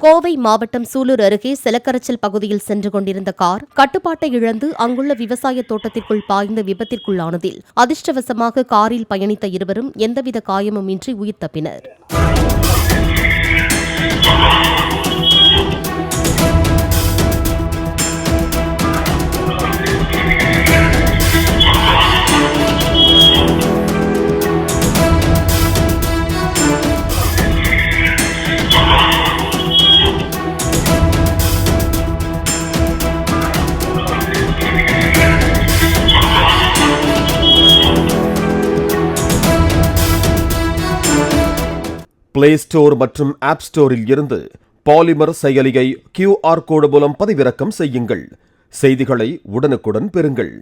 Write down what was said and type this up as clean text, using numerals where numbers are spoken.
கோவை மாவட்டம் சூலூர் அருகே செலக்கரைச்சல் பகுதியில் சென்று கொண்டிருந்த கார் கட்டுப்பாட்டை இழந்து அங்குள்ள விவசாய தோட்டத்திற்குள் பாய்ந்து விபத்திற்குள்ளானதில் அதிர்ஷ்டவசமாக காரில் பயணித்த இருவரும் எந்தவித காயமுமின்றி உயிர் தப்பினர். பிளே ஸ்டோர் மற்றும் ஆப் ஸ்டோரில் இருந்து பாலிமர் செயலியை QR கோடு மூலம் பதிவிறக்கம் செய்யுங்கள். செய்திகளை உடனுக்குடன் பெறுங்கள்.